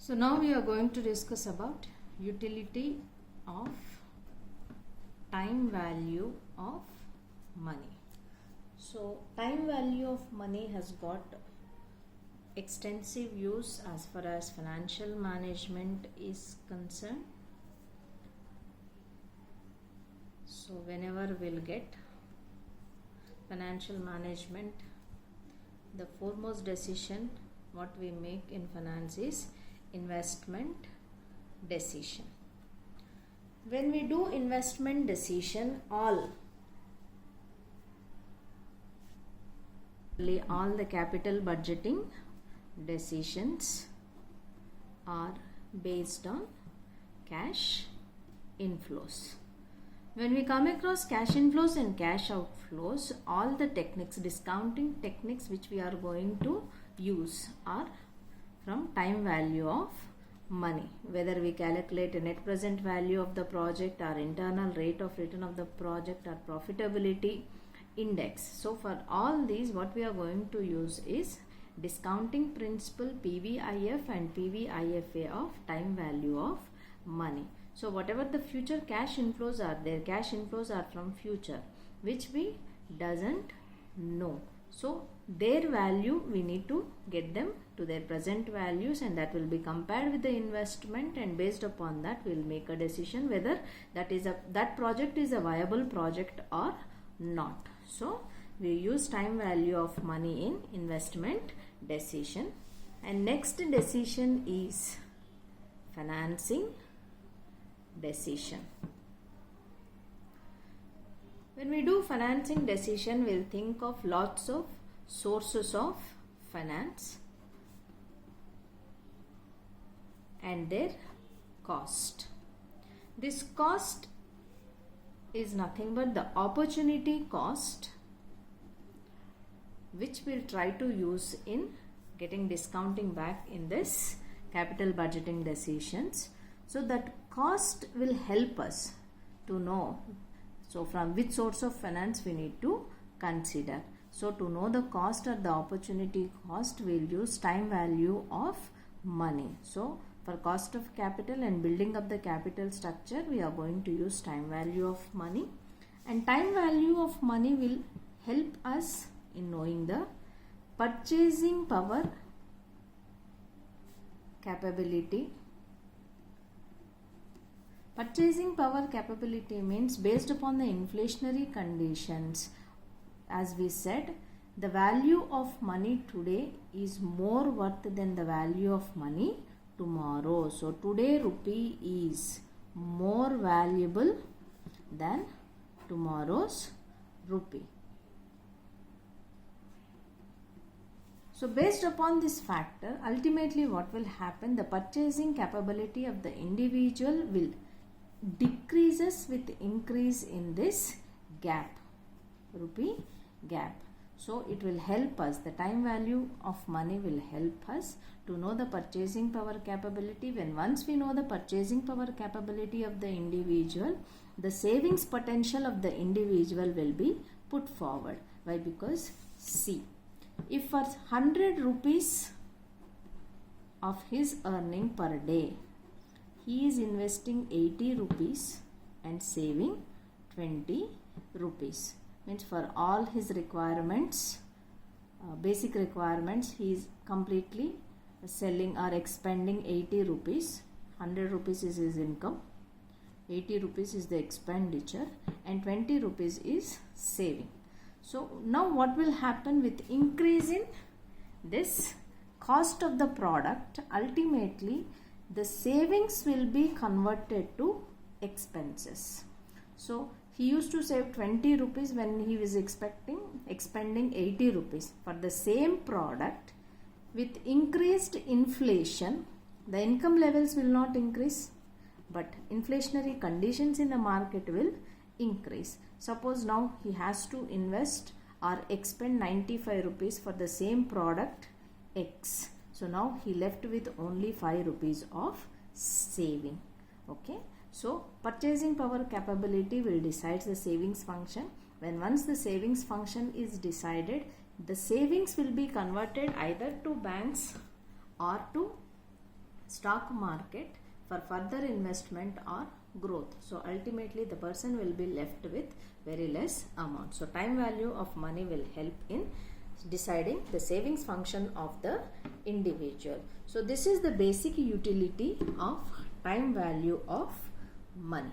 So now we are going to discuss about utility of time value of money. So time value of money has got extensive use as far as financial management is concerned. So whenever we'll get financial management, the foremost decision what we make in finance is investment decision. When we do investment decision, all the capital budgeting decisions are based on cash inflows. When we come across cash inflows and cash outflows, all the techniques, discounting techniques which we are going to use are from time value of money. Whether we calculate a net present value of the project or internal rate of return of the project or profitability index. So for all these, what we are going to use is discounting principle PVIF and PVIFA of time value of money. So whatever the future cash inflows are there, cash inflows are from future which we doesn't know. So their value we need to get them to their present values, and that will be compared with the investment, and based upon that we will make a decision whether that project is a viable project or not. So we use time value of money in investment decision. And next decision is financing decision. When we do financing decision, we'll think of lots of sources of finance and their cost. This cost is nothing but the opportunity cost which we'll try to use in getting discounting back in this capital budgeting decisions. So that cost will help us to know from which source of finance we need to consider. So to know the cost or the opportunity cost, we'll use time value of money. So for cost of capital and building up the capital structure, we are going to use time value of money. And time value of money will help us in knowing the purchasing power capability. Purchasing power capability means based upon the inflationary conditions. As we said, the value of money today is more worth than the value of money tomorrow. So today rupee is more valuable than tomorrow's rupee. So based upon this factor, ultimately what will happen, the purchasing capability of the individual will decreases with increase in this gap, rupee gap. So it will help us, the time value of money will help us to know the purchasing power capability. When once we know the purchasing power capability of the individual, the savings potential of the individual will be put forward. Why? Because see, if for 100 rupees of his earning per day, he is investing 80 rupees and saving 20 rupees. Means for all his requirements, basic requirements, he is completely selling or expending 80 rupees. 100 rupees is his income, 80 rupees is the expenditure, and 20 rupees is saving. So now what will happen with increase in this cost of the product? Ultimately the savings will be converted to expenses. So he used to save 20 rupees when he was expending 80 rupees for the same product. With increased inflation, the income levels will not increase, but inflationary conditions in the market will increase. Suppose now he has to invest or expend 95 rupees for the same product X. So now he left with only 5 rupees of saving. Okay. So purchasing power capability will decide the savings function. When once the savings function is decided, the savings will be converted either to banks or to stock market for further investment or growth. So ultimately the person will be left with very less amount. So time value of money will help in deciding the savings function of the individual. So this is the basic utility of time value of money.